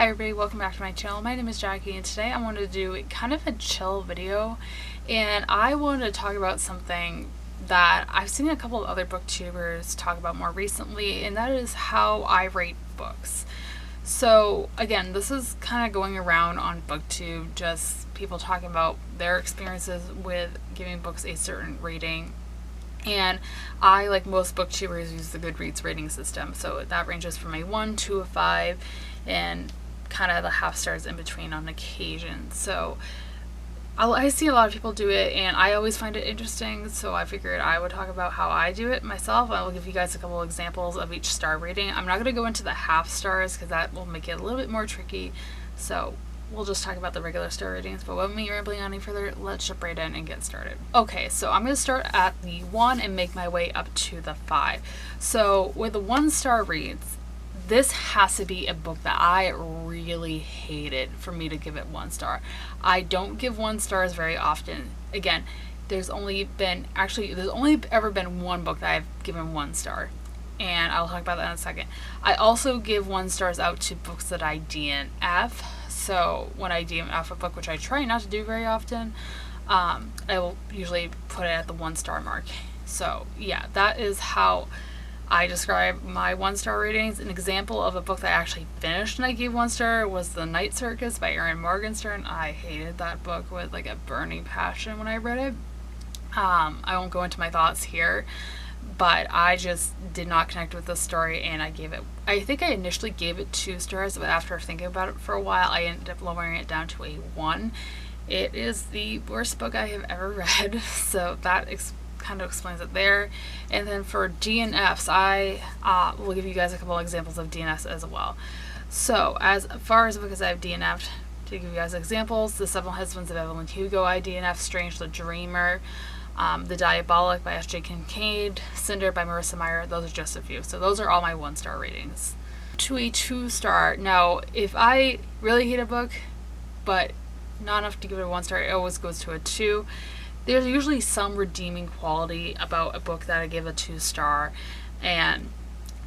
Hi everybody, welcome back to my channel. My name is Jackie and today I wanted to do kind of a chill video, and I wanted to talk about something that I've seen a couple of other booktubers talk about more recently, and that is how I rate books. So again, this is kind of going around on booktube, just people talking about their experiences with giving books a certain rating. And I, like most booktubers, use the Goodreads rating system, so that ranges from a 1 to a 5 and kind of the half stars in between on occasion. So I see a lot of people do it and I always find it interesting, so I figured I would talk about how I do it myself. I will give you guys a couple examples of each star rating. I'm not going to go into the half stars because that will make it a little bit more tricky, so we'll just talk about the regular star ratings. But without me rambling on any further, let's jump right in and get started. Okay, so I'm going to start at the 1 and make my way up to the 5. So with the 1-star reads, this has to be a book that I really hated for me to give it 1 star. I don't give 1 stars very often. Again, there's only ever been one book that I've given 1 star, and I'll talk about that in a second. I also give 1 stars out to books that I DNF. So when I DNF a book, which I try not to do very often, I will usually put it at the 1-star mark. So yeah, that is how I describe my 1-star ratings. An example of a book that I actually finished and I gave 1 star was The Night Circus by Erin Morgenstern. I hated that book with like a burning passion when I read it. I won't go into my thoughts here, but I just did not connect with the story, and I think I initially gave it 2 stars, but after thinking about it for a while, I ended up lowering it down to a 1. It is the worst book I have ever read, so that kind of explains it there. And then for DNFs, I will give you guys a couple examples of DNFs as well. So as far as books I've DNF'd, to give you guys examples, The Seven Husbands of Evelyn Hugo I DNF'd, Strange the Dreamer, The Diabolic by S.J. Kincaid, Cinder by Marissa Meyer. Those are just a few. So those are all my 1-star ratings. To a 2-star. Now, if I really hate a book, but not enough to give it a 1 star, it always goes to a 2. There's usually some redeeming quality about a book that I give a 2-star, and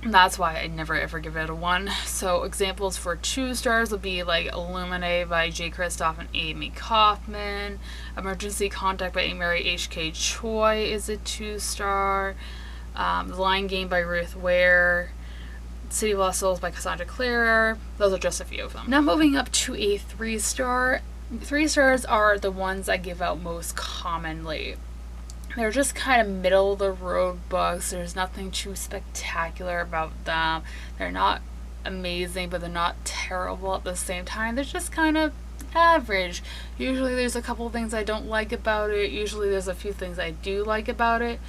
that's why I never ever give it a 1. So examples for 2 stars would be like Illuminate by J. Kristoff and Amy Kaufman. Emergency Contact by Mary H.K. Choi is a 2-star. The Lion Game by Ruth Ware. City of Lost Souls by Cassandra Clare. Those are just a few of them. Now moving up to a 3-star. 3 stars are the ones I give out most commonly. They're just kind of middle of the road books. There's nothing too spectacular about them. They're not amazing, but they're not terrible at the same time. They're just kind of average. Usually there's a couple things I don't like about it. Usually there's a few things I do like about it.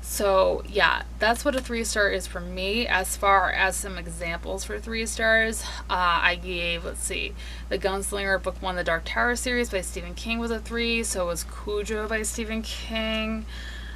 So yeah, that's what a 3-star is for me. As far as some examples for 3 stars, I gave, let's see, The Gunslinger Book 1, The Dark Tower series by Stephen King was a 3. So was Cujo by Stephen King.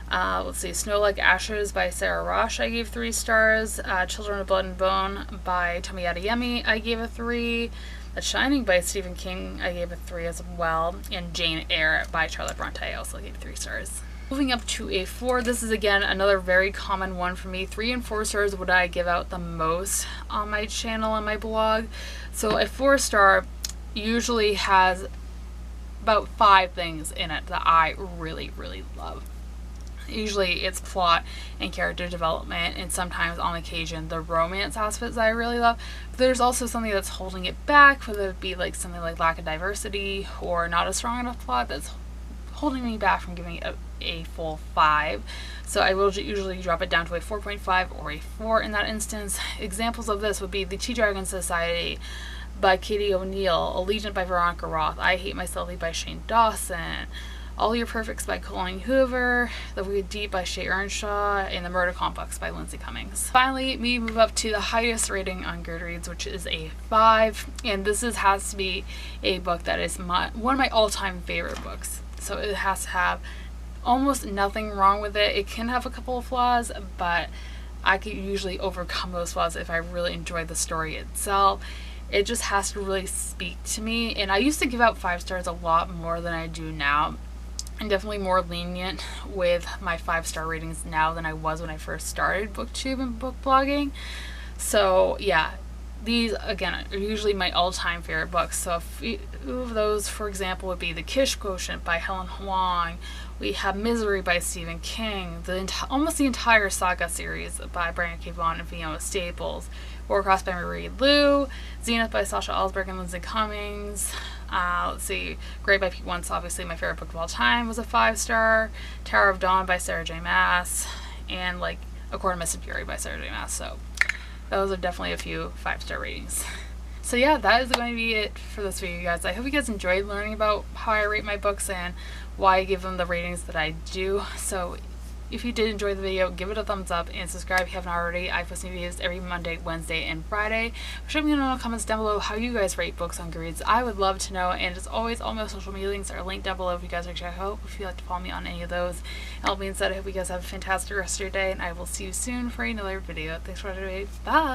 Let's see, Snow Like Ashes by Sarah Rosh, I gave 3 stars. Children of Blood and Bone by Tomi Adeyemi, I gave a 3. The Shining by Stephen King, I gave a 3 as well. And Jane Eyre by Charlotte Bronte, I also gave 3 stars. Moving up to a 4, this is again another very common one for me. 3 and 4 stars would I give out the most on my channel and my blog. So a 4-star usually has about 5 things in it that I really, really love. Usually it's plot and character development, and sometimes on occasion the romance aspects I really love. But there's also something that's holding it back, whether it be like something like lack of diversity or not a strong enough plot that's holding me back from giving it a full 5. So I will usually drop it down to a 4.5 or a 4 in that instance. Examples of this would be The Tea Dragon Society by Katie O'Neill, Allegiant by Veronica Roth, I Hate Myself by Shane Dawson, All Your Perfects by Colleen Hoover, The Wicked Deep by Shay Earnshaw, and The Murder Complex by Lindsay Cummings. Finally, we move up to the highest rating on Goodreads, which is a 5, and this has to be a book that is one of my all-time favorite books. So it has to have almost nothing wrong with it. It can have a couple of flaws, but I can usually overcome those flaws if I really enjoy the story itself. It just has to really speak to me, and I used to give out 5 stars a lot more than I do now. I'm definitely more lenient with my 5-star ratings now than I was when I first started booktube and book blogging. So yeah, these, again, are usually my all-time favorite books. So a few of those, for example, would be The Kish Quotient by Helen Hoang. We have Misery by Stephen King, almost the entire Saga series by Brian K. Vaughan and Fiona Staples, Warcross by Marie Lu, Zenith by Sasha Ellsberg and Lindsay Cummings. Let's see, Grey by Pete Wentz, obviously my favorite book of all time, was a 5-star. Tower of Dawn by Sarah J. Maas, and like A Court of Mist and Fury by Sarah J. Maas. So those are definitely a few 5-star ratings. So yeah, that is going to be it for this video, guys. I hope you guys enjoyed learning about how I rate my books and why I give them the ratings that I do. So if you did enjoy the video, give it a thumbs up and subscribe if you haven't already. I post new videos every Monday, Wednesday, and Friday. Show me in the comments down below how you guys rate books on Goodreads. I would love to know. And as always, all my social media links are linked down below if you guys are check out, if you'd like to follow me on any of those. And all being said, I hope you guys have a fantastic rest of your day, and I will see you soon for another video. Thanks for watching. Bye!